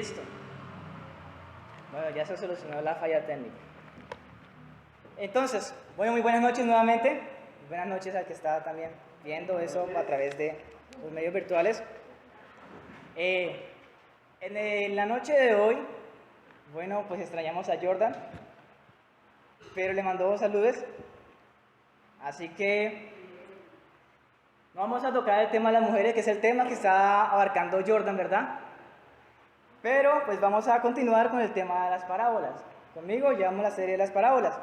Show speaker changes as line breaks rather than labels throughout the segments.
Listo. Bueno, ya se solucionó la falla técnica. Entonces, bueno, muy buenas noches nuevamente. Buenas noches al que está también viendo eso a través de los medios virtuales. En la noche de hoy, bueno, pues extrañamos a Jordan, pero le mandó saludos. Así que no vamos a tocar el tema de las mujeres, que es el tema que está abarcando Jordan, ¿verdad? Pero pues vamos a continuar con el tema de las parábolas. Conmigo llevamos la serie de las parábolas.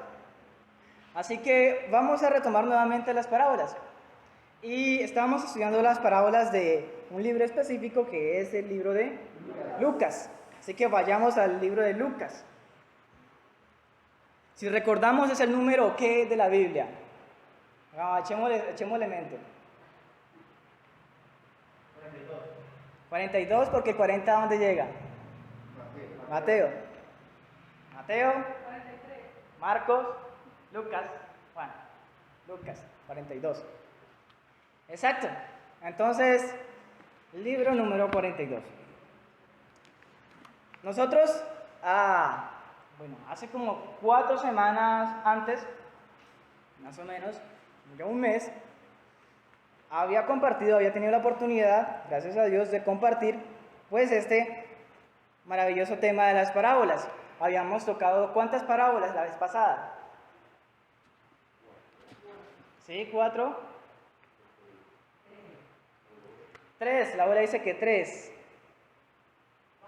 Así que vamos a retomar nuevamente las parábolas. Y estábamos estudiando las parábolas de un libro específico que es el libro de Lucas. Así que vayamos al libro de Lucas. Si recordamos es el número ¿qué de la Biblia? Echémosle mente. 42 porque el 40 ¿a dónde llega? Mateo. 43. Marcos. Lucas. Juan. Lucas. 42. Exacto. Entonces, libro número 42. Nosotros, hace como 4 semanas antes, más o menos, ya un mes, había tenido la oportunidad, gracias a Dios, de compartir, pues, este maravilloso tema de las parábolas. Habíamos tocado, ¿cuántas parábolas la vez pasada? ¿Sí? 4. 3, Laura dice que 3.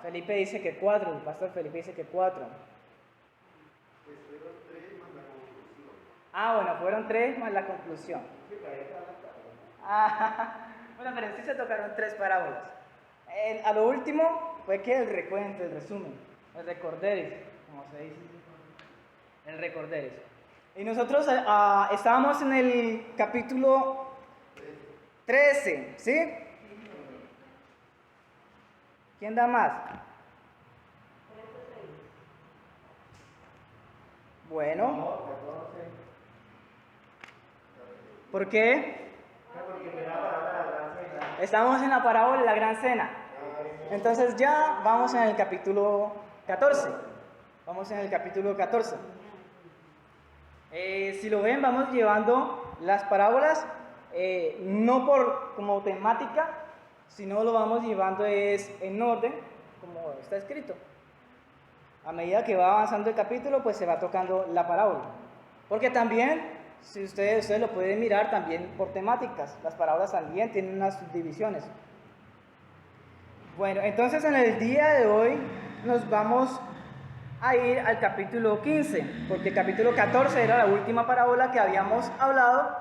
Felipe dice que 4, el pastor Felipe dice que 4. Bueno, fueron 3 más la conclusión. Bueno, pero sí se tocaron 3 parábolas. A lo último fue que el recuento, el resumen, el recorderis, como se dice. El recorderis. Y nosotros estábamos en el capítulo 13, ¿sí? ¿Quién da más? Bueno. ¿Por qué? Estamos en la parábola de la gran cena. Entonces ya vamos en el capítulo 14. Vamos en el capítulo 14. Si lo ven, vamos llevando las parábolas no como temática, sino lo vamos llevando en orden, como está escrito. A medida que va avanzando el capítulo, pues se va tocando la parábola. Porque también, si ustedes lo pueden mirar también por temáticas, las parábolas también tienen unas subdivisiones. Bueno, entonces en el día de hoy nos vamos a ir al capítulo 15, porque el capítulo 14 era la última parábola que habíamos hablado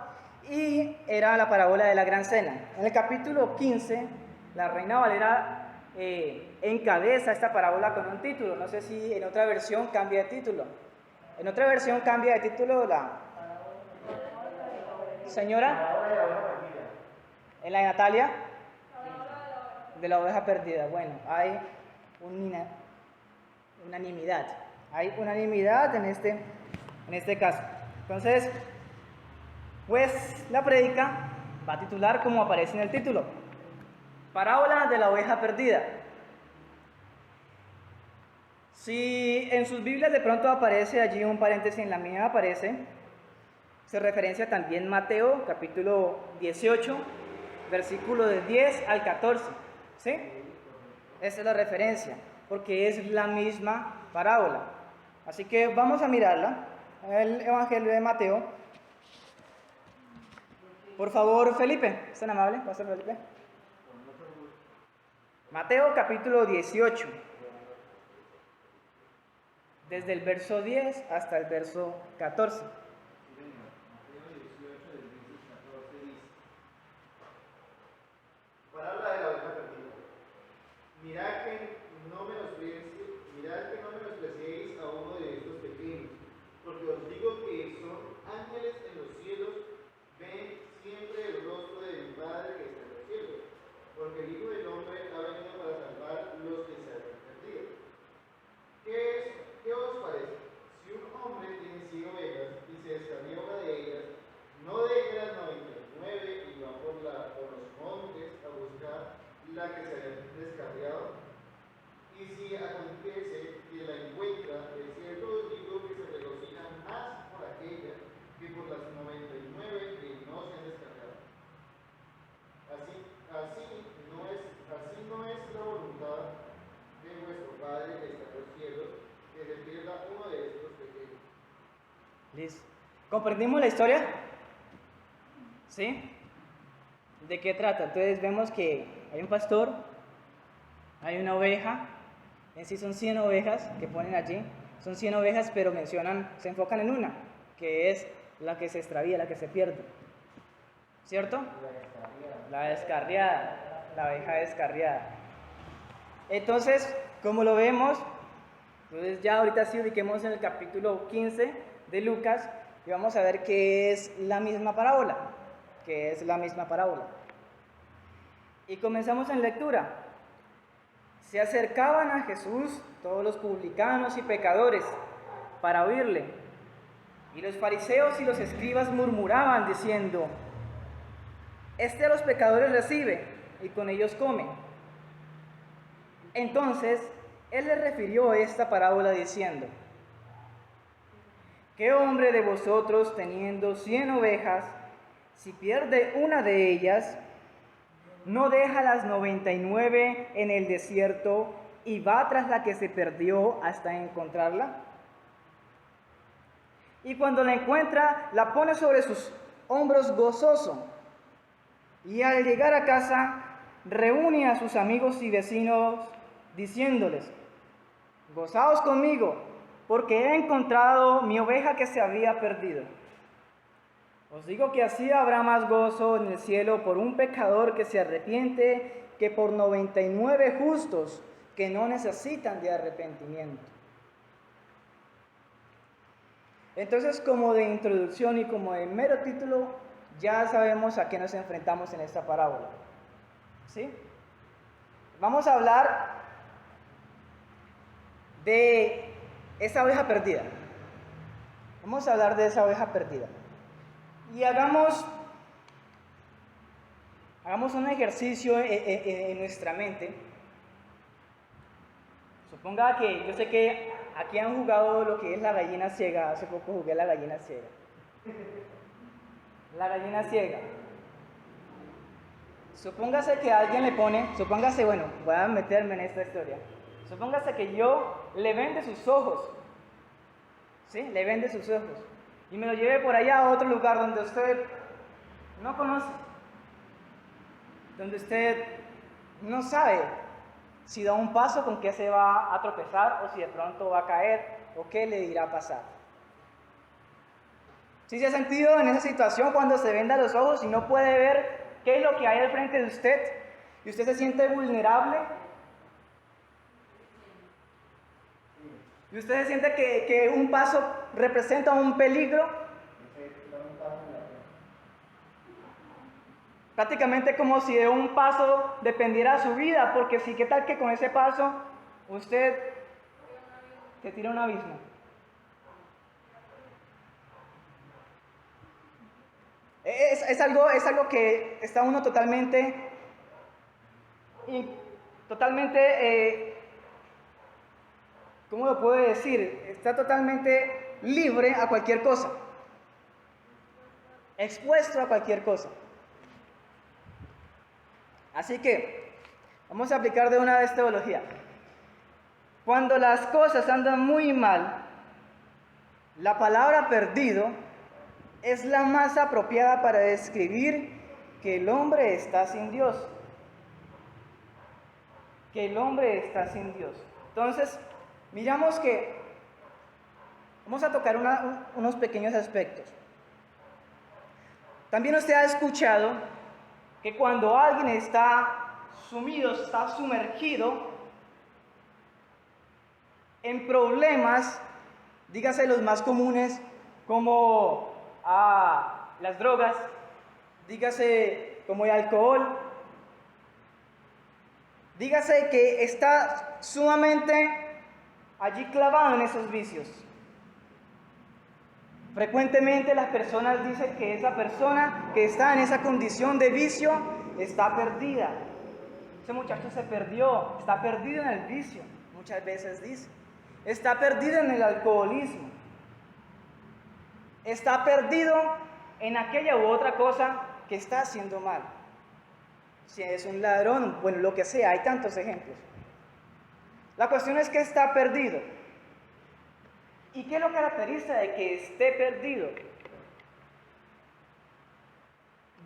y era la parábola de la gran cena. En el capítulo 15, la Reina Valera encabeza esta parábola con un título. No sé si en otra versión cambia de título. En otra versión cambia de título la señora. En la de Natalia. De la oveja perdida. Bueno, hay unanimidad. Hay unanimidad en este caso. Entonces, pues la prédica va a titular como aparece en el título: Parábola de la oveja perdida. Si en sus Biblias de pronto aparece allí un paréntesis, en la mía aparece, se referencia también Mateo, capítulo 18, versículo de 10 al 14. ¿Sí? Esa es la referencia, porque es la misma parábola. Así que vamos a mirarla. El Evangelio de Mateo. Por favor, Felipe, ¿es tan amable? Pastor Felipe. Mateo capítulo 18, desde el verso 10 hasta el verso 14.
Parábola de la oveja perdida. Mirad que no menospreciéis a uno de estos pequeños, porque os digo que son ángeles en los cielos, ven siempre el rostro de mi Padre que está en los cielos, porque el Hijo del Hombre ha venido para salvar los que se habían perdido. ¿Qué os parece? Si un hombre tiene 100 ovejas y se extravía una de ellas, no deja las 99 y va por los montes a buscar la que se había descarriado. cada uno de estos pequeños.
Listo. ¿Comprendimos la historia? ¿Sí? ¿De qué trata? Entonces vemos que hay un pastor, hay una oveja, en sí son 100 ovejas que ponen allí, son 100 ovejas pero se enfocan en una, que es la que se extravía, la que se pierde, ¿cierto? La descarriada, la oveja descarriada. Entonces, como lo vemos, entonces ya ahorita sí ubiquemos en el capítulo 15 de Lucas y vamos a ver qué es la misma parábola, qué es la misma parábola. Y comenzamos en lectura. Se acercaban a Jesús todos los publicanos y pecadores para oírle. Y los fariseos y los escribas murmuraban diciendo: Este a los pecadores recibe y con ellos come. Entonces él les refirió esta parábola diciendo: ¿Qué hombre de vosotros, teniendo 100 ovejas, si pierde una de ellas, no deja las 99 en el desierto y va tras la que se perdió hasta encontrarla? Y cuando la encuentra, la pone sobre sus hombros gozoso. Y al llegar a casa, reúne a sus amigos y vecinos, diciéndoles: Gozaos conmigo, porque he encontrado mi oveja que se había perdido. Os digo que así habrá más gozo en el cielo por un pecador que se arrepiente que por 99 justos que no necesitan de arrepentimiento. Entonces, como de introducción y como de mero título, ya sabemos a qué nos enfrentamos en esta parábola. ¿Sí? Vamos a hablar de esa oveja perdida. Vamos a hablar de esa oveja perdida. Y hagamos un ejercicio en nuestra mente. Suponga que, yo sé que aquí han jugado lo que es la gallina ciega. Hace poco jugué la gallina ciega. La gallina ciega. Supóngase que alguien le pone, bueno, voy a meterme en esta historia. Supóngase que yo le vende sus ojos. ¿Sí? Le vende sus ojos. Y me lo lleve por allá a otro lugar donde usted no conoce, donde usted no sabe si da un paso con qué se va a tropezar o si de pronto va a caer o qué le irá a pasar. ¿Sí se ha sentido en esa situación cuando se venda los ojos y no puede ver qué es lo que hay al frente de usted y usted se siente vulnerable? ¿Y usted siente que un paso representa un peligro? Prácticamente como si de un paso dependiera su vida, porque si qué tal que con ese paso usted se tira a un abismo. Es algo que está uno totalmente ¿cómo lo puedo decir? Está totalmente libre a cualquier cosa, expuesto a cualquier cosa. Así que vamos a aplicar de una vez teología. Cuando las cosas andan muy mal, la palabra perdido es la más apropiada para describir que el hombre está sin Dios. Que el hombre está sin Dios. Entonces, miramos que vamos a tocar unos pequeños aspectos. También usted ha escuchado que cuando alguien está sumido, está sumergido en problemas, dígase los más comunes como las drogas, dígase como el alcohol, dígase que está sumamente allí clavado en esos vicios. Frecuentemente las personas dicen que esa persona que está en esa condición de vicio está perdida. Ese muchacho se perdió, está perdido en el vicio, muchas veces dice. Está perdido en el alcoholismo. Está perdido en aquella u otra cosa que está haciendo mal. Si es un ladrón, bueno, lo que sea, hay tantos ejemplos. La cuestión es que está perdido. ¿Y qué lo caracteriza de que esté perdido?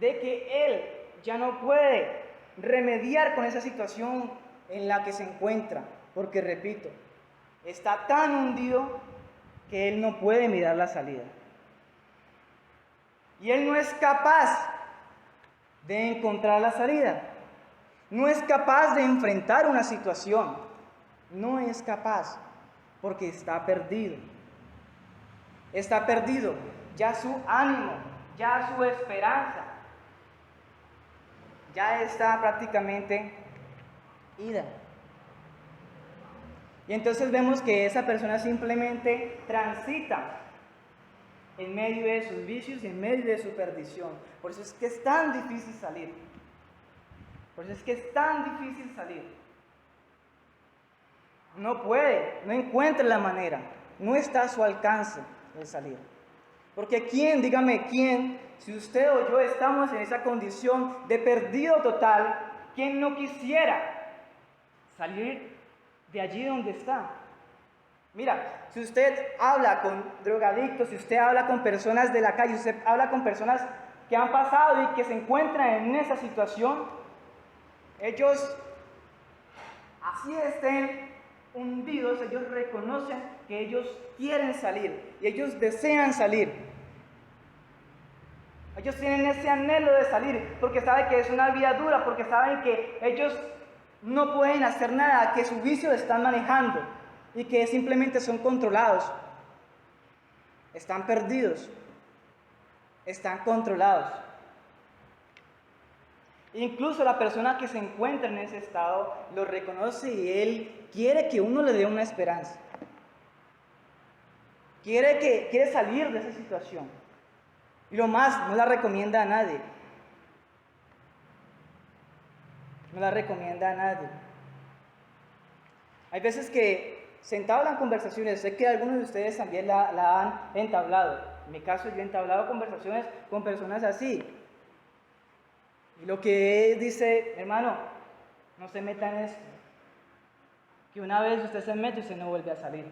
De que él ya no puede remediar con esa situación en la que se encuentra, porque repito, está tan hundido que él no puede mirar la salida. Y él no es capaz de encontrar la salida. No es capaz de enfrentar una situación. No es capaz porque está perdido. Está perdido ya su ánimo, ya su esperanza. Ya está prácticamente ida. Y entonces vemos que esa persona simplemente transita en medio de sus vicios y en medio de su perdición. Por eso es que es tan difícil salir. Por eso es que es tan difícil salir. No puede, no encuentra la manera, no está a su alcance de salir. Porque ¿quién, dígame quién, si usted o yo estamos en esa condición de perdido total, quién no quisiera salir de allí donde está? Mira, si usted habla con drogadictos, si usted habla con personas de la calle, usted habla con personas que han pasado y que se encuentran en esa situación, ellos, así estén hundidos, ellos reconocen que ellos quieren salir y ellos desean salir. Ellos tienen ese anhelo de salir porque saben que es una vida dura, porque saben que ellos no pueden hacer nada, que su vicio lo están manejando y que simplemente son controlados. Están perdidos, están controlados. Incluso la persona que se encuentra en ese estado lo reconoce y él quiere que uno le dé una esperanza. Quiere salir de esa situación. Y lo más, no la recomienda a nadie. No la recomienda a nadie. Hay veces que se entablan conversaciones, sé que algunos de ustedes también la han entablado. En mi caso yo he entablado conversaciones con personas así. Y lo que dice, hermano, no se meta en esto. Que una vez usted se mete, usted no vuelve a salir.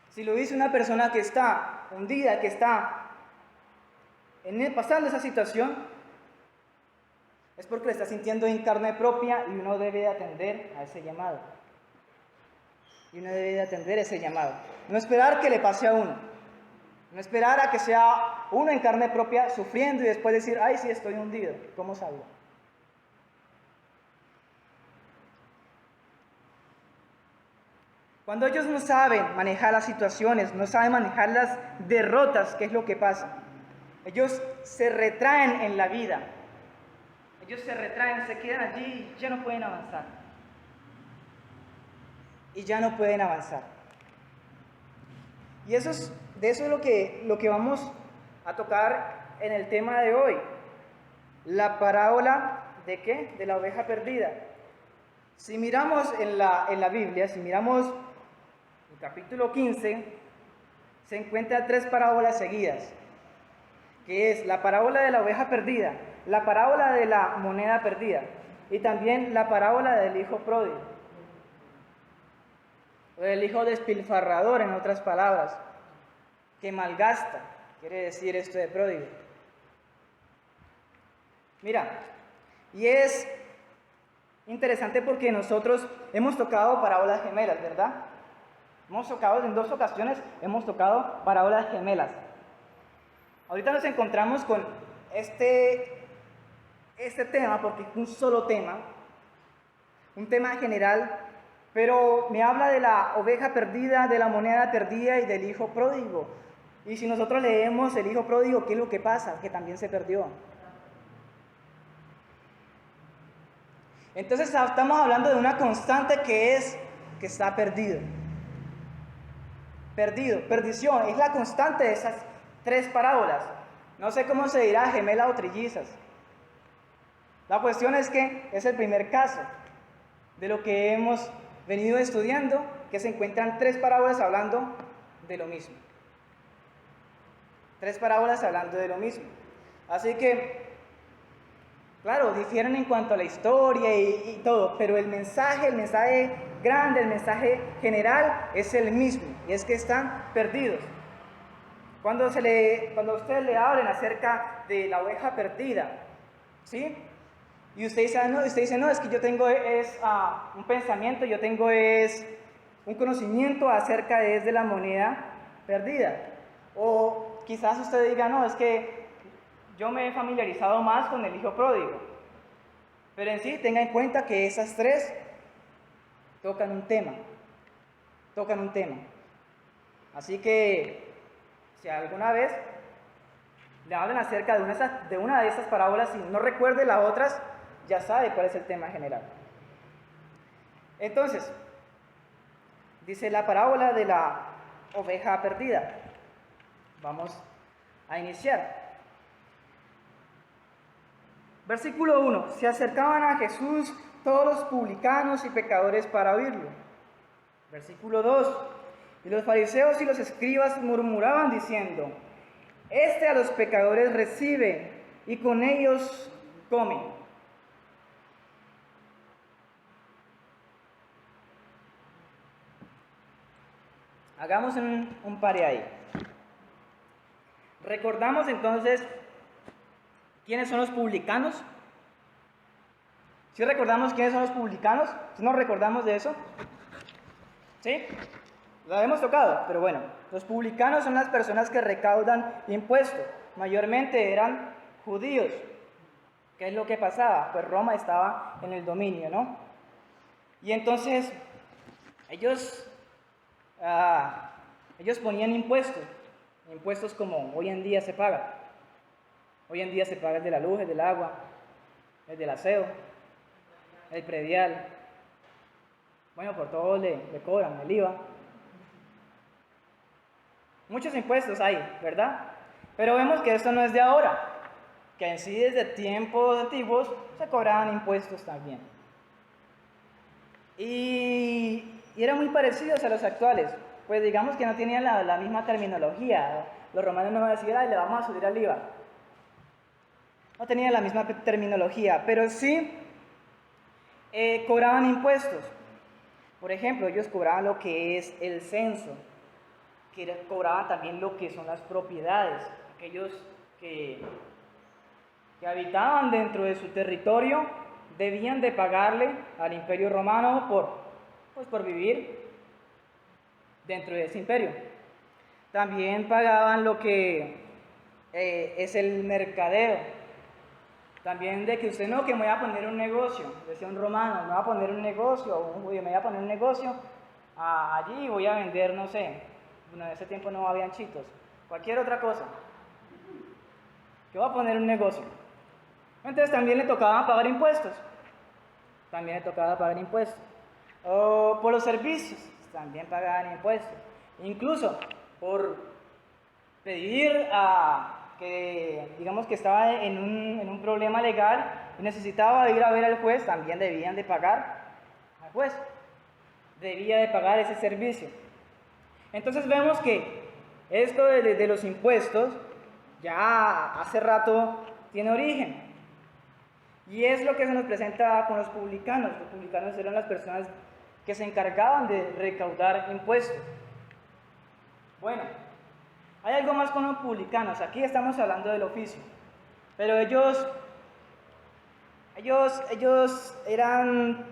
Si lo dice una persona que está hundida, que está pasando esa situación, es porque lo está sintiendo en carne propia y uno debe de atender a ese llamado. Y uno debe de atender ese llamado. No esperar que le pase a uno. No esperar a que sea uno en carne propia sufriendo y después decir, ay, sí, estoy hundido. ¿Cómo salgo? Cuando ellos no saben manejar las situaciones, no saben manejar las derrotas, ¿qué es lo que pasa? Ellos se retraen en la vida. Ellos se retraen, se quedan allí y ya no pueden avanzar. Y ya no pueden avanzar. Y de eso es lo que vamos a tocar en el tema de hoy. La parábola ¿de qué? De la oveja perdida. Si miramos en la Biblia, si miramos el capítulo 15, se encuentran 3 parábolas seguidas, que es la parábola de la oveja perdida, la parábola de la moneda perdida y también la parábola del hijo pródigo, o del hijo despilfarrador, en otras palabras, que malgasta, quiere decir esto de pródigo. Mira, y es interesante porque nosotros hemos tocado parábolas gemelas, ¿verdad? Hemos tocado en 2 ocasiones, hemos tocado parábolas gemelas. Ahorita nos encontramos con este tema, porque es un solo tema, un tema general, pero me habla de la oveja perdida, de la moneda perdida y del hijo pródigo. Y si nosotros leemos el hijo pródigo, ¿qué es lo que pasa? Que también se perdió. Entonces estamos hablando de una constante que está perdido. Perdición, es la constante de esas 3 parábolas. No sé cómo se dirá, gemelas o trillizas. La cuestión es que es el primer caso de lo que hemos venido estudiando, que se encuentran 3 parábolas hablando de lo mismo. 3 parábolas hablando de lo mismo. Así que, claro, difieren en cuanto a la historia y todo, pero el mensaje grande, el mensaje general es el mismo, y es que están perdidos. Cuando ustedes le hablen acerca de la oveja perdida, ¿sí? Y usted dice, no, es que yo tengo un pensamiento, yo tengo un conocimiento acerca de la moneda perdida. O quizás usted diga, no, es que yo me he familiarizado más con el hijo pródigo. Pero en sí, tenga en cuenta que esas tres tocan un tema. Así que, si alguna vez le hablan acerca de una de estas parábolas y no recuerde las otras, ya sabe cuál es el tema general. Entonces, dice la parábola de la oveja perdida. Vamos a iniciar. Versículo 1. Se acercaban a Jesús todos los publicanos y pecadores para oírlo. Versículo 2. Y los fariseos y los escribas murmuraban diciendo: Este a los pecadores recibe y con ellos come. Hagamos un pare ahí. Recordamos entonces quiénes son los publicanos. ¿Sí recordamos quiénes son los publicanos? ¿Sí nos recordamos de eso? ¿Sí? Lo hemos tocado, pero bueno, los publicanos son las personas que recaudan impuestos. Mayormente eran judíos. ¿Qué es lo que pasaba? Pues Roma estaba en el dominio, ¿no? Y entonces ellos ponían impuestos como hoy en día se paga. Hoy en día se paga el de la luz, el del agua, el del aseo, el predial. Bueno, por todo le cobran el IVA. Muchos impuestos hay, ¿verdad? Pero vemos que esto no es de ahora, que en sí desde tiempos antiguos se cobraban impuestos también. Y eran muy parecidos a los actuales, pues digamos que no tenían la misma terminología. Los romanos no van a decir, ay, le vamos a subir al IVA. No tenían la misma terminología, pero sí cobraban impuestos. Por ejemplo, ellos cobraban lo que es el censo, cobraban también lo que son las propiedades. Aquellos que habitaban dentro de su territorio debían de pagarle al imperio romano por vivir dentro de ese imperio. También pagaban lo que es el mercadeo. También de que usted no, que me voy a poner un negocio, decía un romano, me voy a poner un negocio, o un judío, me voy a poner un negocio, allí voy a vender, no sé, bueno, en ese tiempo no habían chitos, cualquier otra cosa, que voy a poner un negocio. Entonces también le tocaba pagar impuestos, o por los servicios, también pagaban impuestos, incluso por pedir que digamos que estaba en un problema legal y necesitaba ir a ver al juez, también debían de pagar al juez, debía de pagar ese servicio. Entonces vemos que esto de los impuestos ya hace rato tiene origen, y es lo que se nos presenta con los publicanos. Los publicanos eran las personas que se encargaban de recaudar impuestos. Bueno, hay algo más con los publicanos. Aquí estamos hablando del oficio, pero ellos eran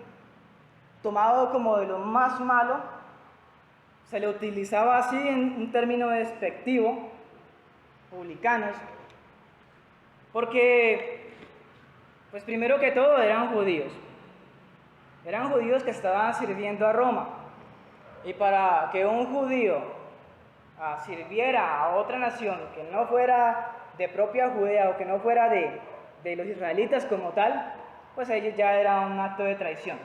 tomados como de lo más malo. Se le utilizaba así en un término despectivo, publicanos, porque, pues primero que todo, eran judíos que estaban sirviendo a Roma, y para que un judío sirviera a otra nación que no fuera de propia Judea o que no fuera de los israelitas como tal, pues ellos ya era un acto de traición.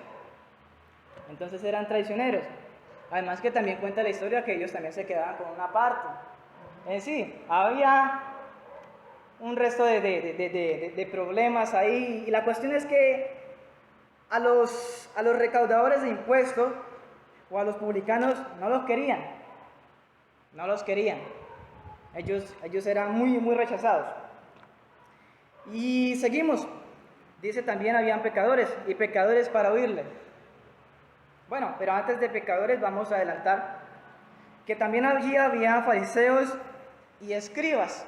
Entonces eran traicioneros. Además que también cuenta la historia que ellos también se quedaban con una parte. En sí, había un resto de problemas ahí, y la cuestión es que a los recaudadores de impuestos o a los publicanos no los querían. Ellos eran muy rechazados. Y seguimos. Dice también habían pecadores y pecadores para oírle. Bueno, pero antes de pecadores vamos a adelantar que también allí había fariseos y escribas.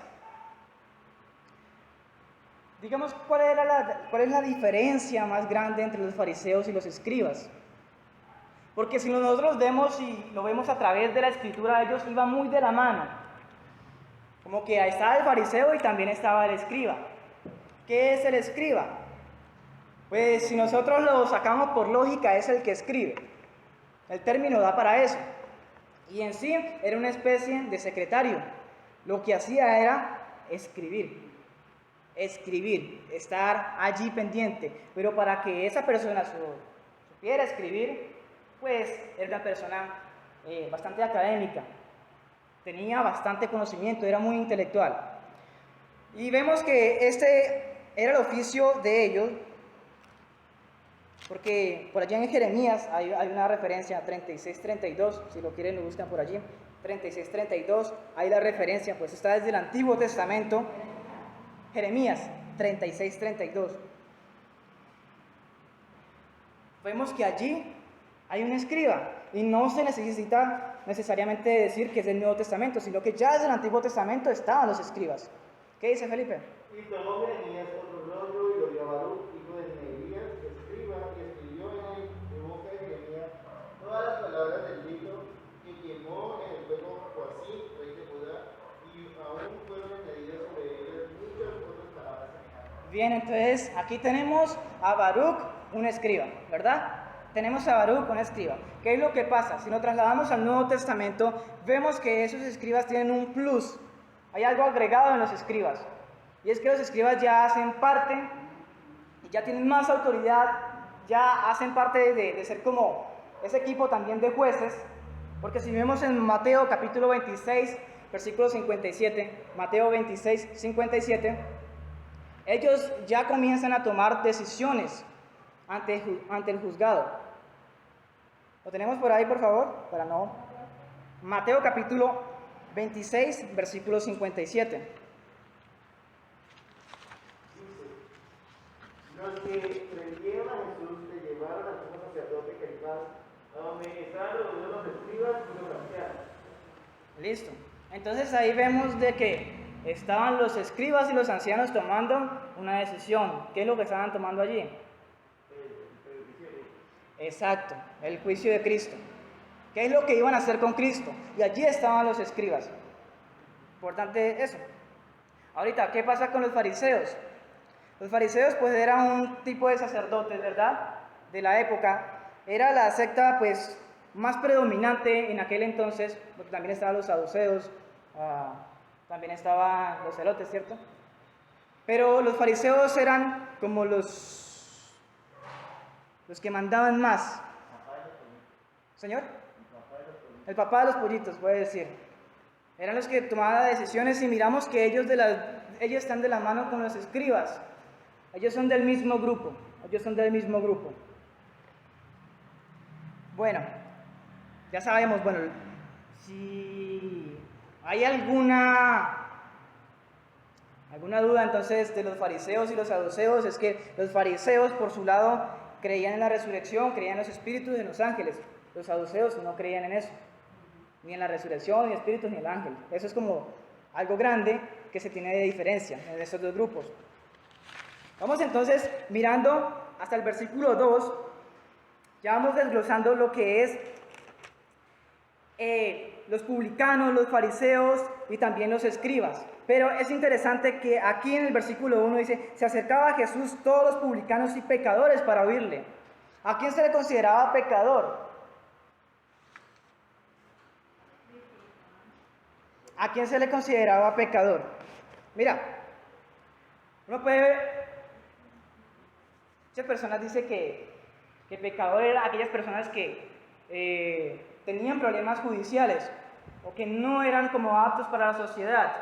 Digamos, ¿cuál es la diferencia más grande entre los fariseos y los escribas? Porque si nosotros vemos y lo vemos a través de la escritura, ellos iban muy de la mano. Como que ahí estaba el fariseo y también estaba el escriba. ¿Qué es el escriba? Pues si nosotros lo sacamos por lógica, es el que escribe. El término da para eso. Y en sí era una especie de secretario. Lo que hacía era escribir, estar allí pendiente. Pero para que esa persona supiera escribir, pues era una persona bastante académica. Tenía bastante conocimiento, era muy intelectual. Y vemos que este era el oficio de ellos, porque por allá en Jeremías hay una referencia, 36:32, si lo quieren lo buscan por allí, 36:32, hay la referencia, pues está desde el Antiguo Testamento, Jeremías 36:32. Vemos que allí hay un escriba, y no se necesita necesariamente decir que es del Nuevo Testamento, sino que ya desde el Antiguo Testamento estaban los escribas. ¿Qué dice Felipe?
Y tomó Jeremías otro rollo y lo dio a Baruch, hijo de Neherías, escriba, y escribió en él, de boca de Jeremías, todas las palabras del libro que quemó en el fuego Joacim, rey de Judá, y aún fueron añadidas sobre ellas muchas otras palabras semejantes.
Bien, entonces aquí tenemos a Baruch, un escriba, ¿verdad? Tenemos a Baruch, un escriba. ¿Qué es lo que pasa? Si nos trasladamos al Nuevo Testamento, vemos que esos escribas tienen un plus. Hay algo agregado en los escribas. Y es que los escribas ya hacen parte, y ya tienen más autoridad, ya hacen parte de ser como ese equipo también de jueces. Porque si vemos en Mateo capítulo 26, versículo 57, Mateo 26, 57, ellos ya comienzan a tomar decisiones ante el juzgado. ¿Lo tenemos por ahí, por favor? Para no. Mateo capítulo 26, versículo 57.
Dice, los que prendieron a Jesús le llevaron al sumo sacerdote Caifás, a donde estaban los escribas y los ancianos.
Listo. Entonces ahí vemos de que estaban los escribas y los ancianos tomando una decisión. ¿Qué es lo que estaban tomando allí? Exacto, el juicio de Cristo. ¿Qué es lo que iban a hacer con Cristo? Y allí estaban los escribas. Importante eso. Ahorita, ¿qué pasa con los fariseos? Los fariseos pues eran un tipo de sacerdotes, ¿verdad? De la época. Era la secta pues más predominante en aquel entonces, porque también estaban los saduceos, también estaban los celotes, ¿cierto? Pero los fariseos eran como los que mandaban más. ¿Señor? El papá de los pollitos, puede decir. Eran los que tomaban decisiones y miramos que ellos están de la mano con los escribas. Ellos son del mismo grupo. Bueno, ya sabemos, bueno, si hay alguna duda entonces de los fariseos y los saduceos, es que los fariseos por su lado creían en la resurrección, creían en los espíritus y en los ángeles. Los saduceos no creían en eso, ni en la resurrección, ni espíritus, ni el ángel. Eso es como algo grande que se tiene de diferencia en estos dos grupos. Vamos entonces mirando hasta el versículo 2, ya vamos desglosando lo que es los publicanos, los fariseos y también los escribas. Pero es interesante que aquí en el versículo 1 dice, se acercaba a Jesús todos los publicanos y pecadores para oírle. ¿A quién se le consideraba pecador? ¿A quién se le consideraba pecador? Mira, uno puede ver, muchas personas dicen que pecador eran aquellas personas que tenían problemas judiciales o que no eran como aptos para la sociedad.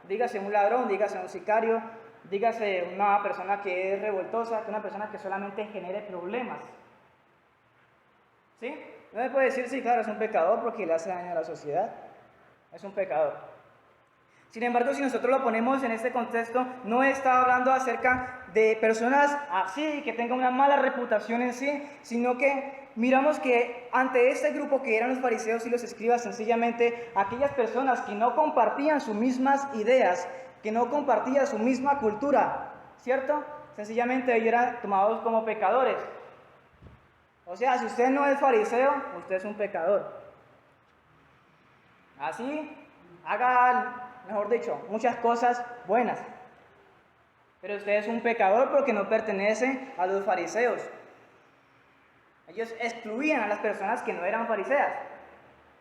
Dígase un ladrón, dígase un sicario, dígase una persona que es revoltosa, una persona que solamente genere problemas. ¿Sí? No se puede decir, sí, claro, es un pecador porque le hace daño a la sociedad. Es un pecador. Sin embargo, si nosotros lo ponemos en este contexto, no está hablando acerca de personas así, que tengan una mala reputación en sí, sino que miramos que ante este grupo que eran los fariseos y los escribas, sencillamente aquellas personas que no compartían sus mismas ideas, que no compartían su misma cultura, ¿cierto? Sencillamente ellos eran tomados como pecadores. O sea, si usted no es fariseo, usted es un pecador. Así, haga, mejor dicho, muchas cosas buenas. Pero usted es un pecador porque no pertenece a los fariseos. Ellos excluían a las personas que no eran fariseas.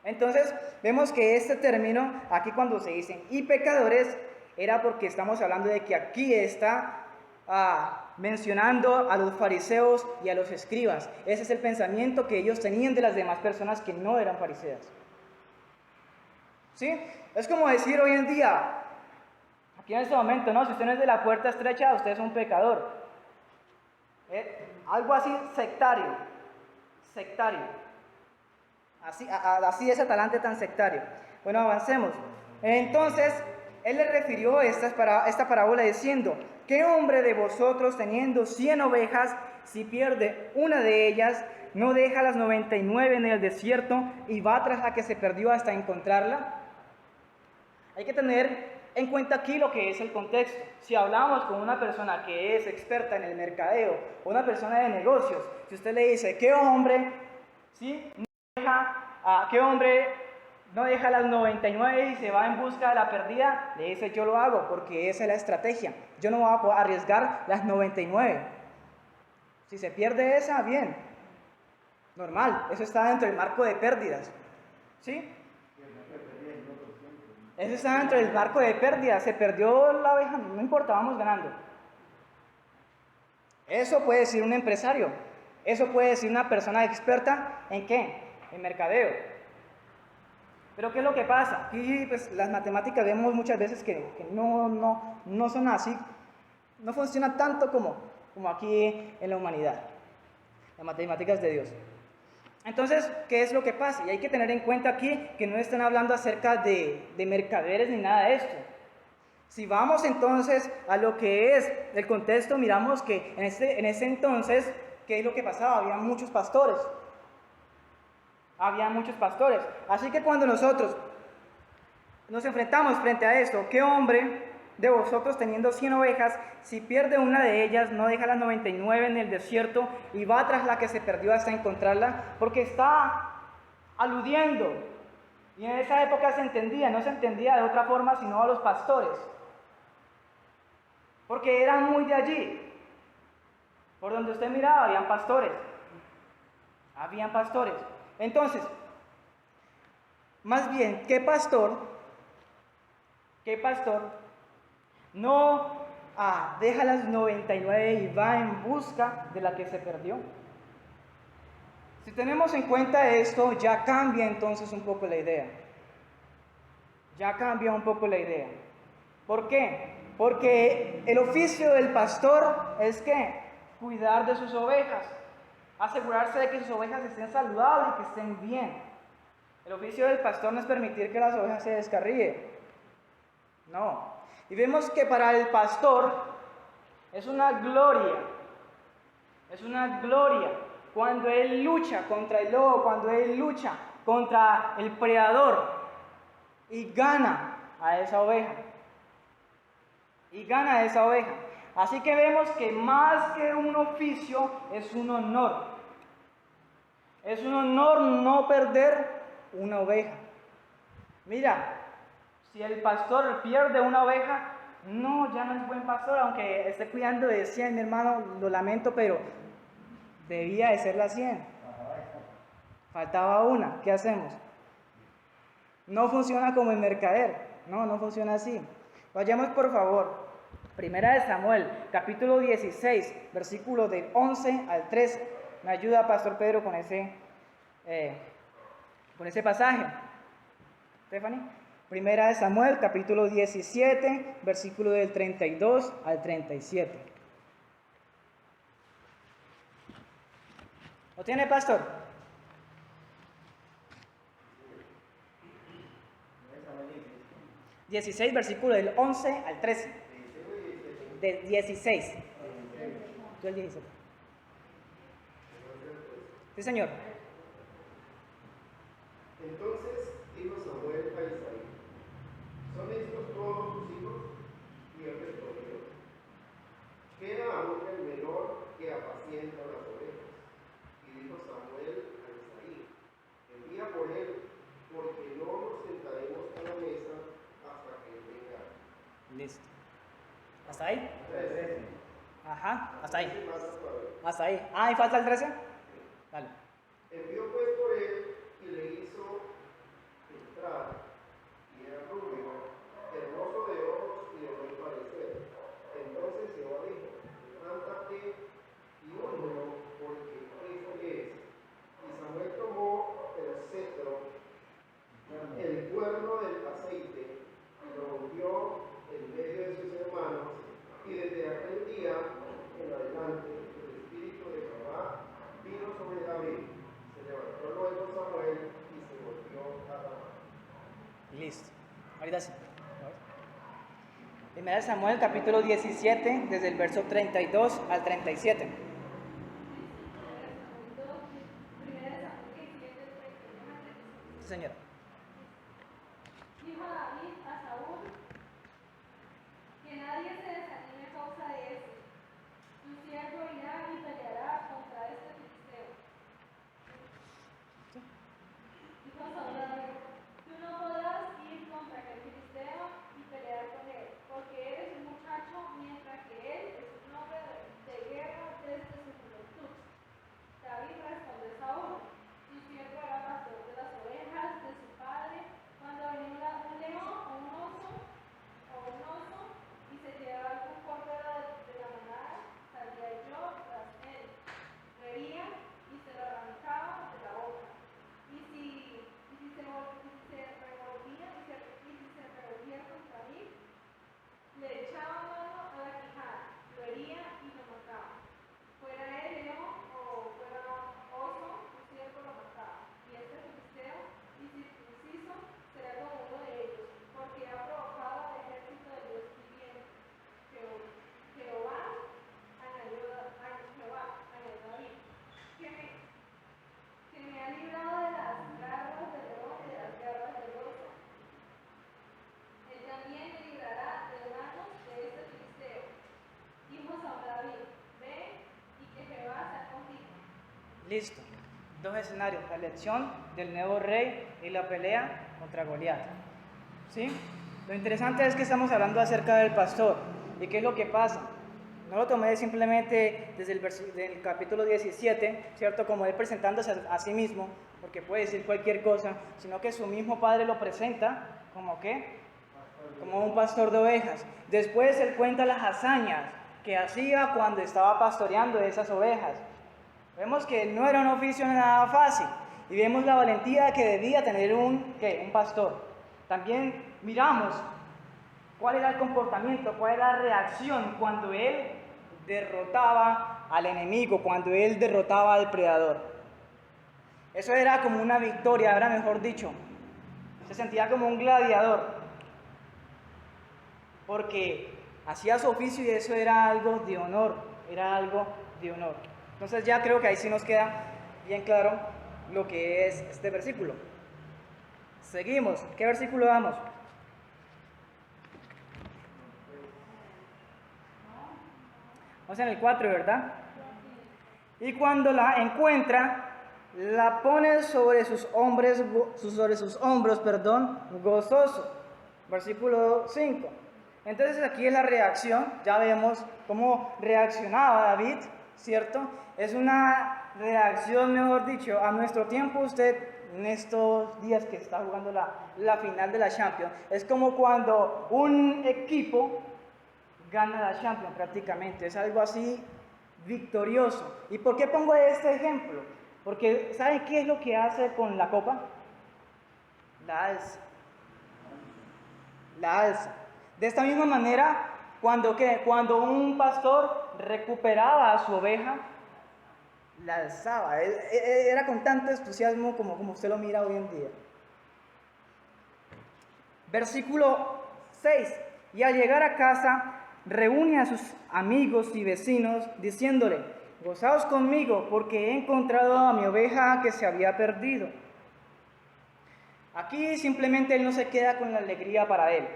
Entonces, vemos que este término, aquí cuando se dicen y pecadores, era porque estamos hablando de que aquí está mencionando a los fariseos y a los escribas. Ese es el pensamiento que ellos tenían de las demás personas que no eran fariseas. ¿Sí? Es como decir hoy en día, aquí en este momento, ¿no? Si usted no es de la puerta estrecha, usted es un pecador. Algo así sectario. Sectario. Así ese talante tan sectario. Bueno, avancemos. Entonces, él le refirió esta parábola diciendo: ¿qué hombre de vosotros, teniendo 100 ovejas, si pierde una de ellas, no deja las 99 en el desierto y va tras la que se perdió hasta encontrarla? Hay que tener en cuenta aquí lo que es el contexto. Si hablamos con una persona que es experta en el mercadeo, o una persona de negocios, si usted le dice: ¿qué hombre, sí, qué hombre no deja las 99 y se va en busca de la perdida? Le dice: yo lo hago porque esa es la estrategia. Yo no voy a poder arriesgar las 99. Si se pierde esa, bien. Normal, eso está dentro del marco de pérdidas. ¿Sí? Eso está dentro del marco de pérdidas. Se perdió la oveja, no importa, vamos ganando. Eso puede decir un empresario. Eso puede decir una persona experta ¿en qué? En mercadeo. Pero ¿qué es lo que pasa? Aquí pues, las matemáticas vemos muchas veces que no son así, no funcionan tanto como aquí en la humanidad, las matemáticas de Dios. Entonces, ¿qué es lo que pasa? Y hay que tener en cuenta aquí que no están hablando acerca de mercaderes ni nada de esto. Si vamos entonces a lo que es el contexto, miramos que en ese entonces, ¿qué es lo que pasaba? Había muchos pastores. Había muchos pastores. Así que cuando nosotros nos enfrentamos frente a esto, ¿qué hombre de vosotros, teniendo 100 ovejas, si pierde una de ellas, no deja las 99 en el desierto y va tras la que se perdió hasta encontrarla? Porque está aludiendo. Y en esa época se entendía, no se entendía de otra forma sino a los pastores. Porque eran muy de allí. Por donde usted miraba, habían pastores. Habían pastores. Entonces, más bien, ¿qué pastor no deja las 99 y va en busca de la que se perdió? Si tenemos en cuenta esto, ya cambia entonces un poco la idea. Ya cambia un poco la idea. ¿Por qué? Porque el oficio del pastor es ¿qué? Cuidar de sus ovejas. Asegurarse de que sus ovejas estén saludables y que estén bien. El oficio del pastor no es permitir que las ovejas se descarríen. No. Y vemos que para el pastor es una gloria cuando él lucha contra el lobo, cuando él lucha contra el predador y gana a esa oveja. Así que vemos que más que un oficio es un honor. Es un honor no perder una oveja. Mira, si el pastor pierde una oveja, no, ya no es buen pastor, aunque esté cuidando de 100, mi hermano, lo lamento, pero debía de ser la 100. Faltaba una, ¿qué hacemos? No funciona como el mercader, no funciona así. Vayamos por favor. Primera de Samuel, capítulo 16, versículo del 11 al 13. Me ayuda Pastor Pedro con ese pasaje. Stephanie. Primera de Samuel, capítulo 17, versículo del 32 al 37. ¿Lo tiene, pastor? 16, versículo del 11 al 13. Del 16. Tú el 17. Sí, señor.
Entonces dijo Samuel a Isaí: ¿son estos todos tus hijos? Y él respondió: queda aún el menor que apacienta las ovejas. Y dijo Samuel a Isaí: envía por él, porque no nos sentaremos a la mesa hasta que él venga.
Listo. ¿Hasta ahí?
13.
Ajá, hasta ahí.
Más todavía.
Hasta ahí. Ah, ¿y falta el 13? Dale.
Envió pues por él y le hizo entrar, y era rubio, hermoso de ojos y de buen parecer. Entonces Jehová dijo: levántate y únelo, porque este es. Y Samuel tomó el cetro, el cuerno del aceite, y lo ungió en medio de sus hermanos, y desde aquel día en adelante el espíritu de Jehová vino sobre David. Se levantó luego Samuel y se volvió a Ramá.
Listo. Ahorita sí. Primera de Samuel, capítulo 17, desde el verso 32 al 37. Sí, señora.
Dijo David a Saúl: que nadie se desanime a causa de esto. Tu siervo irá y peleará contra este filisteo. Dijo Saúl a David: tú no podrás ir contra aquel filisteo y pelear con él, porque eres un muchacho, mientras que él es un hombre de guerra desde su juventud. David respondió a Saúl: tu siervo era pastor de las ovejas de su padre. Cuando venía un león o un oso y se llevaba algún cordero de la manada, salía yo tras él, lo hería y se lo arrancaba de la boca. Y si se revolvía contra mí, le echaba mano a la quijada, lo hería y lo mataba. Fuera él león o fuera oso, tu siervo lo mataba. Y este filisteo incircunciso será como uno de ellos, porque ha provocado al ejército de Dios viviente. Jehová añadió David: que me ha librado de las garras del león y de las garras del oso. Él también me librará de manos de este filisteo. Dijo Saúl a David: ve y que Jehová sea contigo.
Listo. Dos escenarios: la elección del nuevo rey y la pelea contra Goliat. ¿Sí? Lo interesante es que estamos hablando acerca del pastor. ¿Y qué es lo que pasa? No lo tomé simplemente desde del capítulo 17, ¿cierto? Como él presentándose a sí mismo, porque puede decir cualquier cosa, sino que su mismo padre lo presenta como ¿qué? Como un pastor de ovejas. Después él cuenta las hazañas que hacía cuando estaba pastoreando esas ovejas. Vemos que no era un oficio nada fácil y vemos la valentía que debía tener un pastor. También miramos cuál era el comportamiento, cuál era la reacción cuando él derrotaba al enemigo, cuando él derrotaba al predador. Eso era como una victoria, era mejor dicho. Se sentía como un gladiador, porque hacía su oficio y eso era algo de honor, era algo de honor. Entonces ya creo que ahí sí nos queda bien claro lo que es este versículo. Seguimos. ¿Qué versículo damos? Vamos en el 4, ¿verdad? Y cuando la encuentra, la pone sobre sus hombros, gozoso. Versículo 5. Entonces aquí es la reacción, ya vemos cómo reaccionaba David, ¿cierto? Es una reacción, mejor dicho, a nuestro tiempo. Usted en estos días que está jugando la final de la Champions, es como cuando un equipo gana la Champions prácticamente, es algo así victorioso. ¿Y por qué pongo este ejemplo? Porque ¿saben qué es lo que hace con la copa? La alza. La alza. De esta misma manera, cuando un pastor recuperaba a su oveja, la alzaba. Era con tanto entusiasmo como usted lo mira hoy en día. Versículo 6. Y al llegar a casa, reúne a sus amigos y vecinos diciéndole: gozaos conmigo porque he encontrado a mi oveja que se había perdido. Aquí simplemente él no se queda con la alegría para él,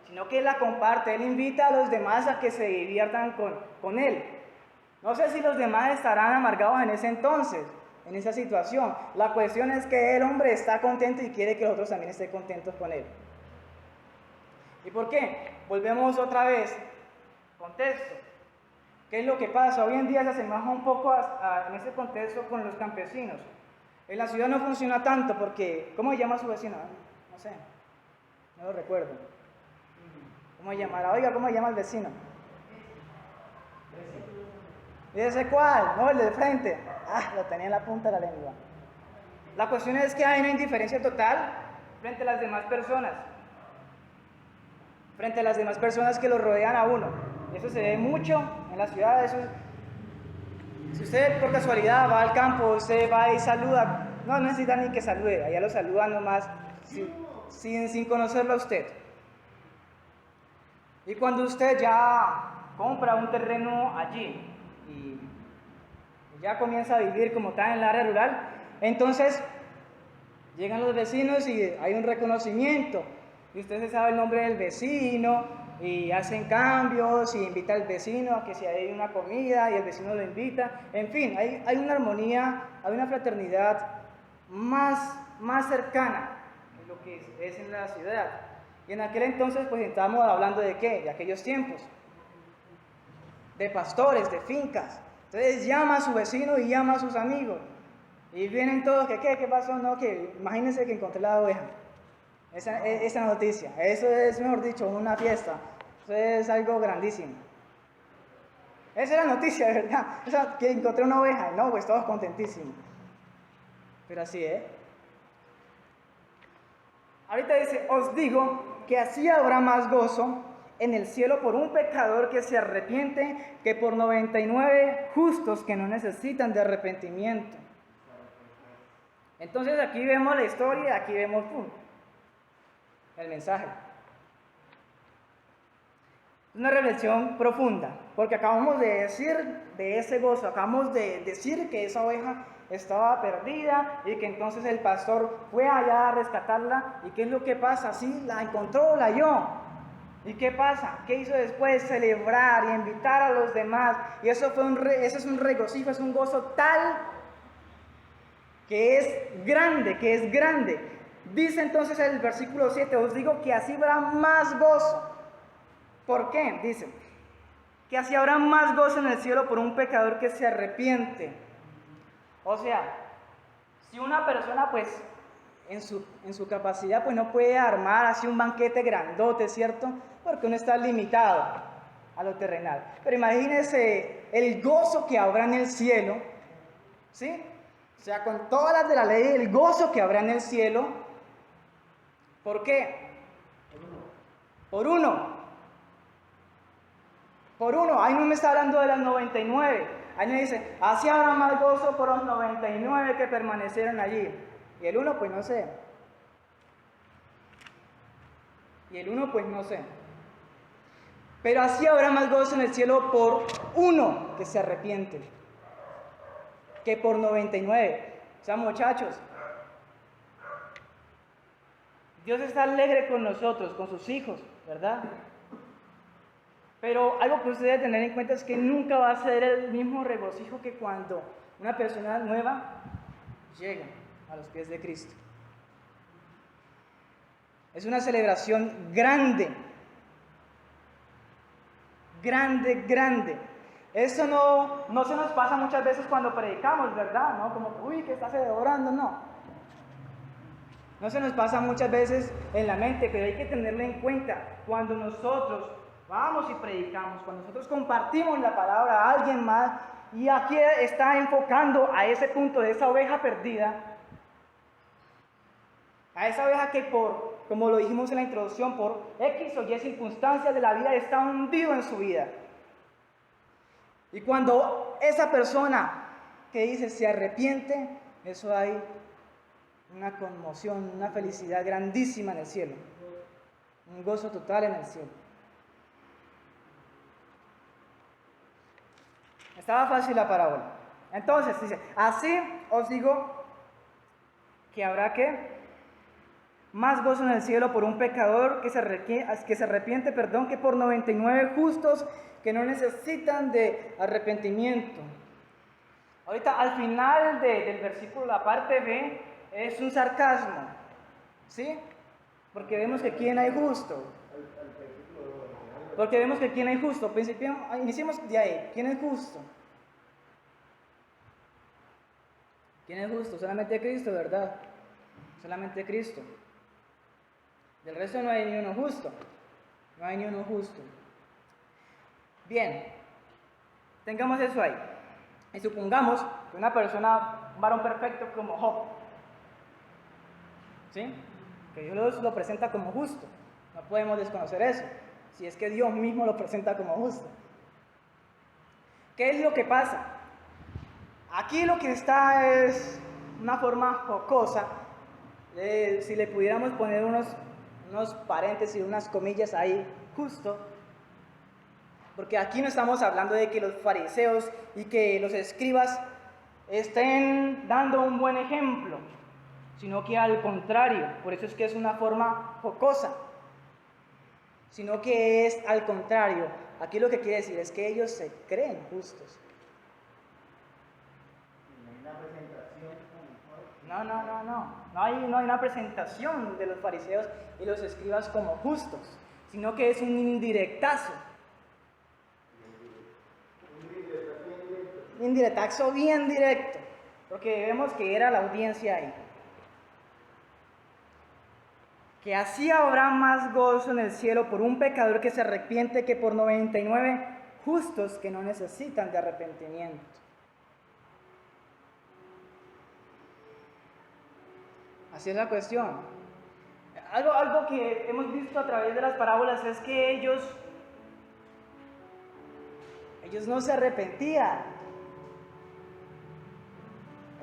sino que él la comparte. Él invita a los demás a que se diviertan con él. No sé si los demás estarán amargados en ese entonces, en esa situación. La cuestión es que el hombre está contento y quiere que los otros también estén contentos con él. ¿Y por qué? Volvemos otra vez. Contexto. ¿Qué es lo que pasa? Hoy en día se asemeja un poco en ese contexto con los campesinos. En la ciudad no funciona tanto porque... ¿Cómo se llama su vecino? No sé. No lo recuerdo. ¿Cómo se llamará? Oiga, ¿cómo se llama el vecino? ¿Y ese cuál? No, el del frente. Lo tenía en la punta de la lengua. La cuestión es que hay una indiferencia total frente a las demás personas. Frente a las demás personas que lo rodean a uno. Eso se ve mucho en la ciudad. Si usted por casualidad va al campo, usted va y saluda, no necesita ni que salude, allá lo saludan nomás sin conocerlo a usted. Y cuando usted ya compra un terreno allí y ya comienza a vivir como tal en el área rural, entonces llegan los vecinos y hay un reconocimiento. Y usted se sabe el nombre del vecino y hacen cambios y invita al vecino a que si hay una comida y el vecino lo invita. En fin, hay una armonía, hay una fraternidad más cercana de lo que es en la ciudad. Y en aquel entonces pues estábamos hablando de ¿qué? De aquellos tiempos, de pastores, de fincas. Entonces llama a su vecino y llama a sus amigos. Y vienen todos, ¿qué pasó? No, que imagínense que encontré la oveja. Esa noticia, eso es, mejor dicho, una fiesta. Eso es algo grandísimo. Esa es la noticia, ¿verdad? Que encontré una oveja. No, pues todos contentísimos. Pero así, Ahorita dice, os digo que así habrá más gozo en el cielo por un pecador que se arrepiente que por 99 justos que no necesitan de arrepentimiento. Entonces aquí vemos la historia, aquí vemos el mensaje. Una reflexión profunda, porque acabamos de decir de ese gozo, acabamos de decir que esa oveja estaba perdida y que entonces el pastor fue allá a rescatarla. ¿Y qué es lo que pasa? Sí, la encontró, la halló. ¿Y qué pasa? ¿Qué hizo después? Celebrar y invitar a los demás. Y eso es un regocijo, es un gozo tal que es grande. Dice entonces el versículo 7, os digo que así habrá más gozo. ¿Por qué? Dice, que así habrá más gozo en el cielo por un pecador que se arrepiente. O sea, si una persona pues en su capacidad pues no puede armar así un banquete grandote, ¿cierto? Porque uno está limitado a lo terrenal. Pero imagínense el gozo que habrá en el cielo, ¿sí? O sea, con todas las de la ley, el gozo que habrá en el cielo. ¿Por qué? Por uno. Ahí no me está hablando de las 99. Ahí me dice, así habrá más gozo por los 99 que permanecieron allí. Y el uno, pues no sé. Pero así habrá más gozo en el cielo por uno que se arrepiente que por 99. O sea, muchachos, Dios está alegre con nosotros, con sus hijos, ¿verdad? Pero algo que ustedes deben tener en cuenta es que nunca va a ser el mismo regocijo que cuando una persona nueva llega a los pies de Cristo. Es una celebración grande. Eso no se nos pasa muchas veces cuando predicamos, ¿verdad? ¿No? Como, uy, que estás celebrando, no. No se nos pasa muchas veces en la mente, pero hay que tenerlo en cuenta. Cuando nosotros vamos y predicamos, cuando nosotros compartimos la palabra a alguien más, y aquí está enfocando a ese punto de esa oveja perdida, a esa oveja que como lo dijimos en la introducción, por X o Y circunstancias de la vida está hundido en su vida. Y cuando esa persona que dice se arrepiente, eso hay una conmoción, una felicidad grandísima en el cielo, un gozo total en el cielo. Estaba fácil la parábola. Entonces dice, así os digo que habrá más gozo en el cielo por un pecador que se arrepiente, que por 99 justos que no necesitan de arrepentimiento. Ahorita al final del versículo, la parte B, es un sarcasmo, ¿sí? Porque vemos que quién hay justo. Porque vemos que quién hay justo. Iniciemos de ahí. ¿Quién es justo? ¿Quién es justo? Solamente Cristo, ¿verdad? Solamente Cristo. Del resto no hay ni uno justo. No hay ni uno justo. Bien, tengamos eso ahí. Y supongamos que una persona, un varón perfecto como Job, ¿sí? Que Dios lo presenta como justo. No podemos desconocer eso, si es que Dios mismo lo presenta como justo. ¿Qué es lo que pasa? Aquí lo que está es una forma jocosa, si le pudiéramos poner unos paréntesis, unas comillas ahí, justo, porque aquí no estamos hablando de que los fariseos y que los escribas estén dando un buen ejemplo, sino que al contrario, por eso es que es una forma jocosa, sino que es al contrario. Aquí lo que quiere decir es que ellos se creen justos. No hay una presentación de los fariseos y los escribas como justos, sino que es un indirectazo. Un indirectazo bien directo, porque vemos que era la audiencia ahí. Que así habrá más gozo en el cielo por un pecador que se arrepiente que por 99 justos que no necesitan de arrepentimiento. Así es la cuestión. Algo que hemos visto a través de las parábolas es que ellos no se arrepentían.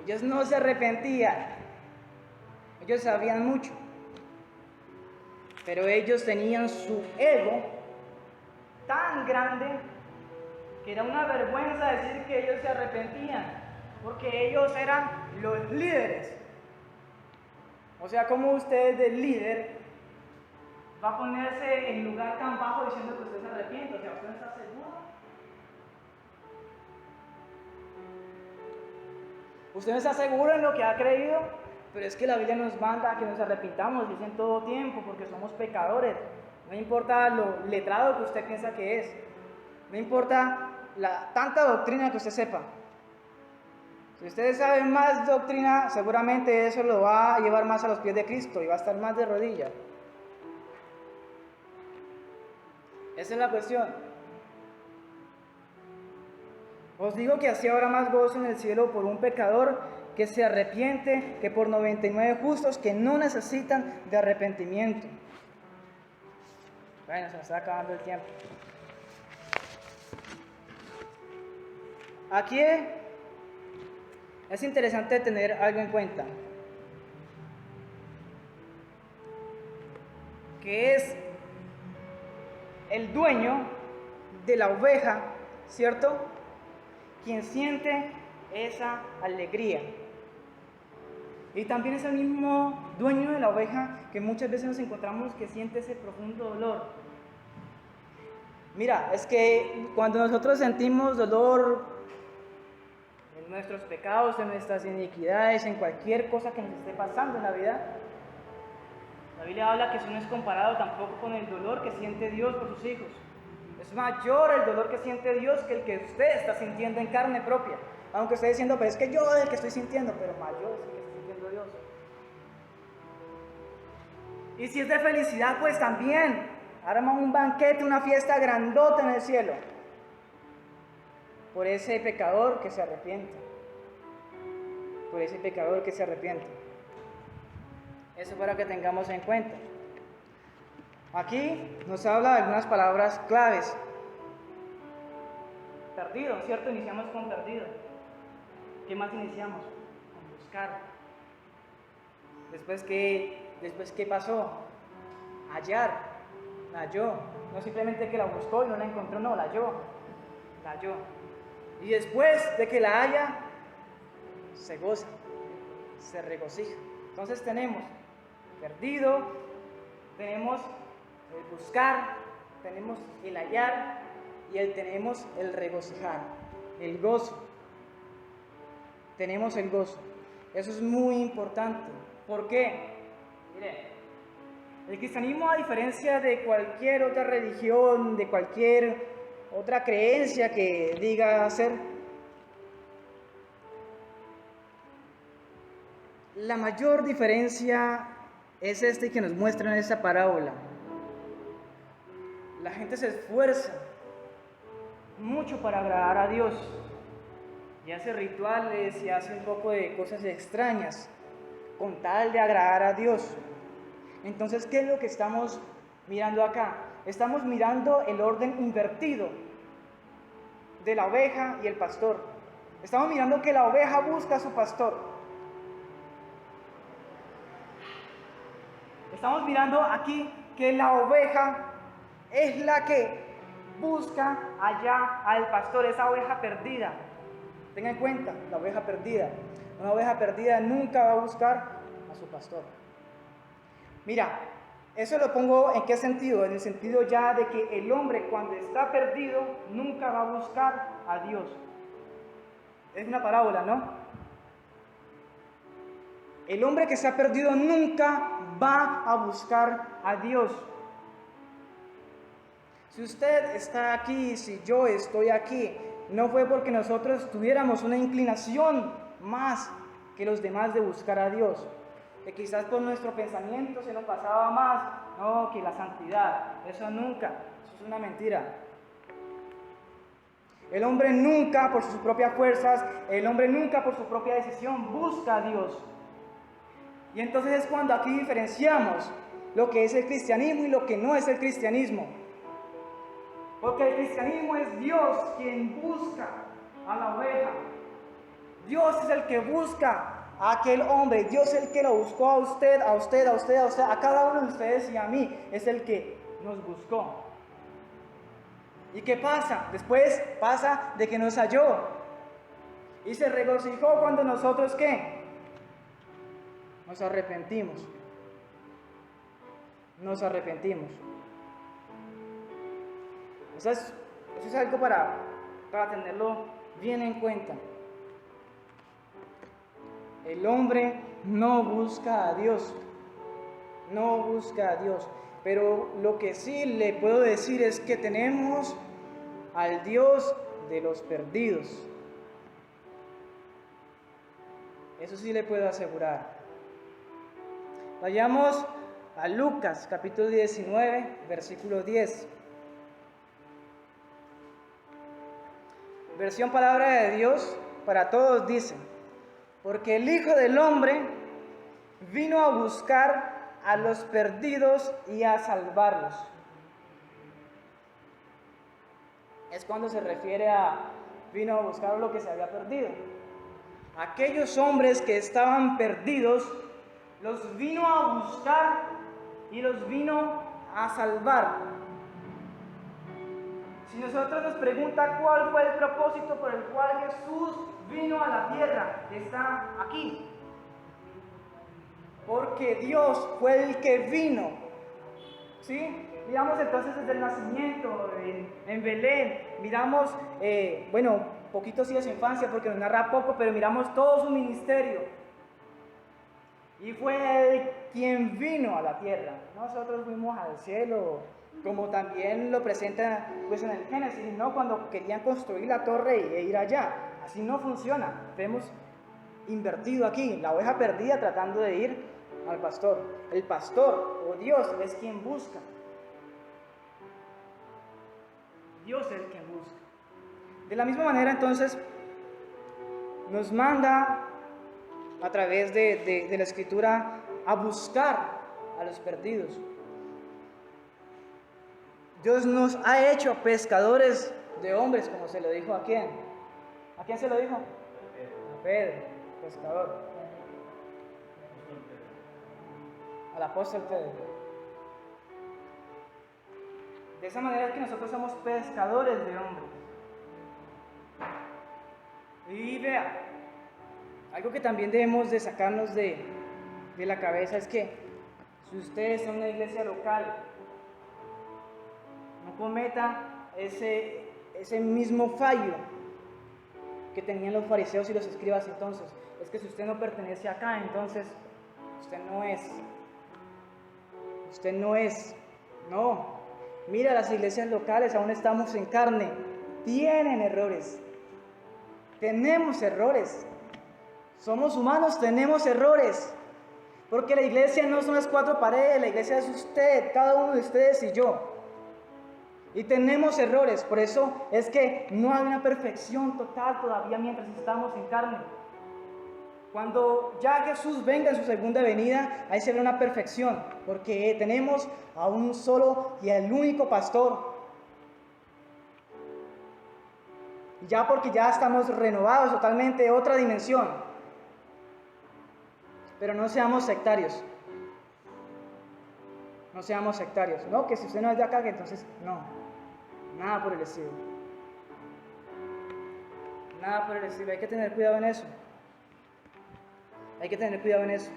Ellos no se arrepentían. Ellos sabían mucho. Pero ellos tenían su ego tan grande que era una vergüenza decir que ellos se arrepentían, porque ellos eran los líderes. O sea, ¿cómo usted de líder va a ponerse en lugar tan bajo diciendo que usted se arrepiente? O sea, ¿usted no está seguro? ¿Usted no está seguro en lo que ha creído? Pero es que la Biblia nos manda a que nos arrepintamos, dice en todo tiempo, porque somos pecadores. No importa lo letrado que usted piensa que es. No importa tanta doctrina que usted sepa. Si ustedes saben más doctrina, seguramente eso lo va a llevar más a los pies de Cristo y va a estar más de rodillas. Esa es la cuestión. Os digo que así habrá más gozo en el cielo por un pecador que se arrepiente que por 99 justos que no necesitan de arrepentimiento. Bueno, se nos está acabando el tiempo. Aquí es interesante tener algo en cuenta, que es el dueño de la oveja, ¿cierto? Quien siente esa alegría. Y también es el mismo dueño de la oveja que muchas veces nos encontramos que siente ese profundo dolor. Mira, es que cuando nosotros sentimos dolor en nuestros pecados, en nuestras iniquidades, en cualquier cosa que nos esté pasando en la vida, la Biblia habla que eso no es comparado tampoco con el dolor que siente Dios por sus hijos. Es mayor el dolor que siente Dios que el que usted está sintiendo en carne propia. Aunque esté diciendo, pero es que yo el que estoy sintiendo, pero mayor es el que está sintiendo Dios. Y si es de felicidad, pues también arma un banquete, una fiesta grandota en el cielo por ese pecador que se arrepiente. Por ese pecador que se arrepiente. Eso para que tengamos en cuenta. Aquí nos habla de algunas palabras claves. Perdido, ¿cierto? Iniciamos con perdido. ¿Qué más iniciamos? Con buscar. Después, ¿qué pasó? Hallar. La halló. No simplemente que la buscó y no la encontró, no, la halló. La halló. Y después de que la haya, se goza, se regocija. Entonces tenemos perdido, tenemos el buscar, tenemos el hallar y tenemos el regocijar, el gozo. Tenemos el gozo. Eso es muy importante. ¿Por qué? Mire, el cristianismo, a diferencia de cualquier otra religión, de cualquier otra creencia que diga ser, la mayor diferencia es que nos muestra en esta parábola. La gente se esfuerza mucho para agradar a Dios y hace rituales y hace un poco de cosas extrañas con tal de agradar a Dios. Entonces, ¿qué es lo que estamos mirando acá? Estamos mirando el orden invertido de la oveja y el pastor. Estamos mirando que la oveja busca a su pastor. Estamos mirando aquí que la oveja es la que busca allá al pastor, esa oveja perdida. Tenga en cuenta, la oveja perdida. Una oveja perdida nunca va a buscar a su pastor. Mira, eso lo pongo en qué sentido, en el sentido ya de que el hombre cuando está perdido nunca va a buscar a Dios. Es una parábola, ¿no? El hombre que se ha perdido nunca va a buscar a Dios. Si usted está aquí, si yo estoy aquí, no fue porque nosotros tuviéramos una inclinación más que los demás de buscar a Dios. Que quizás por nuestro pensamiento se nos pasaba más, no, que la santidad, eso nunca, eso es una mentira. El hombre nunca por sus propias fuerzas, el hombre nunca por su propia decisión busca a Dios. Y entonces es cuando aquí diferenciamos lo que es el cristianismo y lo que no es el cristianismo. Porque el cristianismo es Dios quien busca a la oveja. Dios es el que busca a aquel hombre. Dios es el que lo buscó a usted, a usted, a usted, a usted, a cada uno de ustedes y a mí. Es el que nos buscó. ¿Y qué pasa? Después pasa de que nos halló. Y se regocijó cuando nosotros, ¿qué? Nos arrepentimos. Nos arrepentimos. Eso es algo para tenerlo bien en cuenta. El hombre no busca a Dios. No busca a Dios. Pero lo que sí le puedo decir es que tenemos al Dios de los perdidos. Eso sí le puedo asegurar. Vayamos a Lucas, capítulo 19, versículo 10. Versión Palabra de Dios para todos dice: porque el Hijo del Hombre vino a buscar a los perdidos y a salvarlos. Es cuando se refiere a vino a buscar lo que se había perdido. Aquellos hombres que estaban perdidos, los vino a buscar y los vino a salvar. Si nosotros nos pregunta cuál fue el propósito por el cual Jesús vino a la tierra, está aquí. Porque Dios fue el que vino. ¿Sí? Miramos entonces desde el nacimiento en Belén. Miramos, poquito sí de su infancia porque nos narra poco, pero miramos todo su ministerio. Y fue Él quien vino a la tierra. Nosotros fuimos al cielo, como también lo presenta pues, en el Génesis, ¿no? Cuando querían construir la torre e ir allá. Así no funciona. Hemos invertido aquí, la oveja perdida tratando de ir al pastor. El pastor o Dios es quien busca. Dios es quien busca. De la misma manera, entonces, nos manda a través de la Escritura a buscar a los perdidos. Dios nos ha hecho pescadores de hombres, como se lo dijo a quién. ¿A quién se lo dijo? A Pedro, pescador. Al apóstol Pedro. De esa manera es que nosotros somos pescadores de hombres. Y vea, algo que también debemos de sacarnos de la cabeza es que si ustedes son una iglesia local, no cometa ese mismo fallo que tenían los fariseos y los escribas entonces. Es que si usted no pertenece acá, entonces usted no es. Usted no es. No. Mira, las iglesias locales aún estamos en carne. Tienen errores. Tenemos errores. Somos humanos, tenemos errores. Porque la iglesia no son las cuatro paredes, la iglesia es usted, cada uno de ustedes y yo. Y tenemos errores, por eso es que no hay una perfección total todavía mientras estamos en carne. Cuando ya Jesús venga en su segunda venida, ahí se ve una perfección, porque tenemos a un solo y al único pastor. Ya porque ya estamos renovados totalmente, otra dimensión. Pero no seamos sectarios. No seamos sectarios. No, que si usted no es de acá, que entonces no. Nada por el estilo. Nada por el estilo. Hay que tener cuidado en eso. Hay que tener cuidado en eso.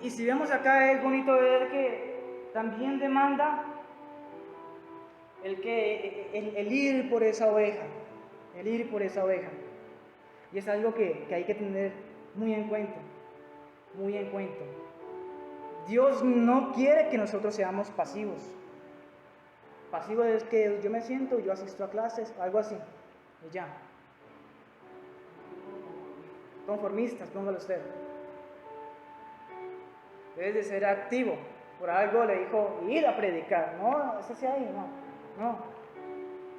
Y si vemos acá, es bonito ver que también demanda el ir por esa oveja. El ir por esa oveja. Y es algo que hay que tener muy en cuenta. Muy en cuenta. Dios no quiere que nosotros seamos pasivos. Pasivo es que yo me siento, yo asisto a clases, algo así, y ya. Conformistas, póngalo usted. Debes de ser activo. Por algo le dijo, ir a predicar. No, eso sí ahí, no.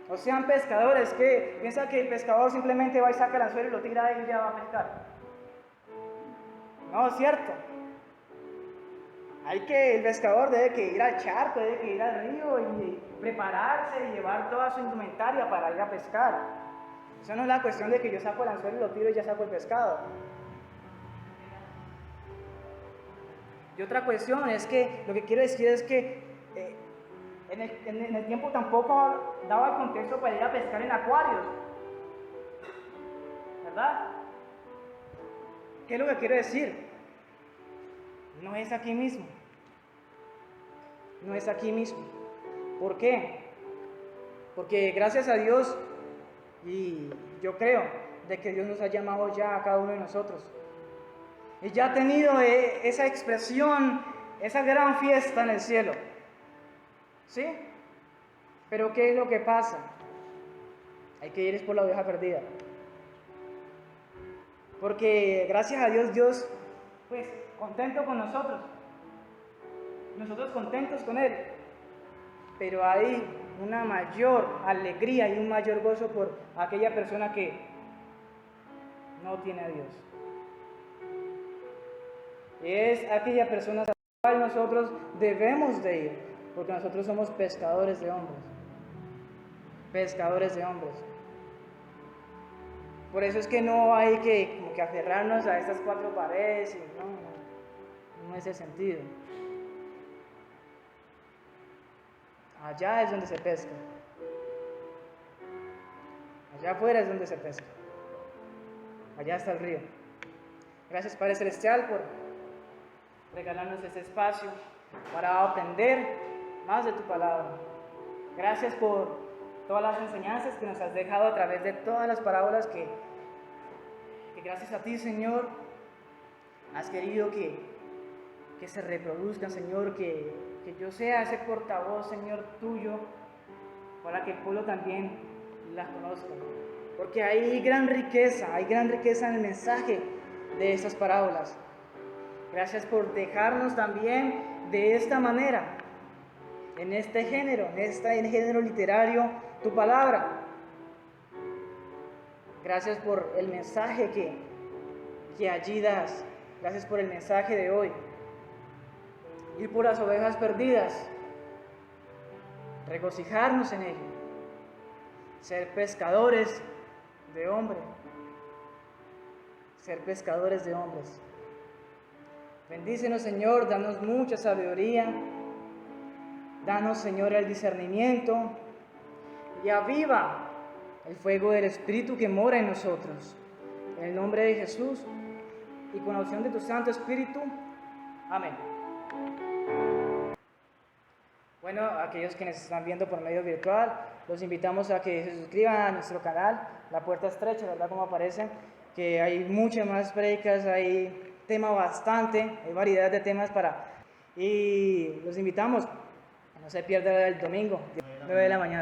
O sean pescadores, que piensa que el pescador simplemente va y saca el anzuelo y lo tira ahí y ya va a pescar. No, es cierto. El pescador debe que ir al charco, debe que ir al río y prepararse y llevar toda su indumentaria para ir a pescar. Eso no es la cuestión de que yo saco el anzuelo y lo tiro y ya saco el pescado. Y otra cuestión es que, lo que quiero decir es que en el tiempo tampoco daba el contexto para ir a pescar en acuarios. ¿Verdad? ¿Qué es lo que quiero decir? No es aquí mismo. No es aquí mismo. ¿Por qué? Porque gracias a Dios, y yo creo de que Dios nos ha llamado ya a cada uno de nosotros. Y ya ha tenido esa expresión, esa gran fiesta en el cielo. ¿Sí? Pero ¿qué es lo que pasa? Hay que ir por la oveja perdida. Porque gracias a Dios, Dios, pues, contento con nosotros. Nosotros contentos con Él. Pero hay una mayor alegría y un mayor gozo por aquella persona que no tiene a Dios. Es aquella persona a la cual nosotros debemos de ir, porque nosotros somos pescadores de hombres. Pescadores de hombres. Por eso es que no hay que, como que aferrarnos a estas cuatro paredes, y no es el sentido. Allá es donde se pesca. Allá afuera es donde se pesca. Allá está el río. Gracias, Padre Celestial, por regalarnos este espacio para aprender más de tu palabra. Gracias por todas las enseñanzas que nos has dejado a través de todas las parábolas que gracias a ti, Señor, has querido que se reproduzcan, Señor, que yo sea ese portavoz, Señor, tuyo, para que el pueblo también las conozca. Porque hay gran riqueza en el mensaje de estas parábolas. Gracias por dejarnos también de esta manera, en este género, género literario, tu palabra. Gracias por el mensaje que allí das. Gracias por el mensaje de hoy. Ir por las ovejas perdidas, regocijarnos en ello, ser pescadores de hombres, ser pescadores de hombres. Bendícenos, Señor, danos mucha sabiduría, danos, Señor, el discernimiento y aviva el fuego del Espíritu que mora en nosotros. En el nombre de Jesús y con la opción de tu Santo Espíritu. Amén. Bueno, aquellos que nos están viendo por medio virtual, los invitamos a que se suscriban a nuestro canal, La Puerta Estrecha, ¿verdad? Como aparece, que hay muchas más predicas, hay tema bastante, hay variedad de temas para... Y los invitamos, no se pierdan el domingo, 9 de la mañana.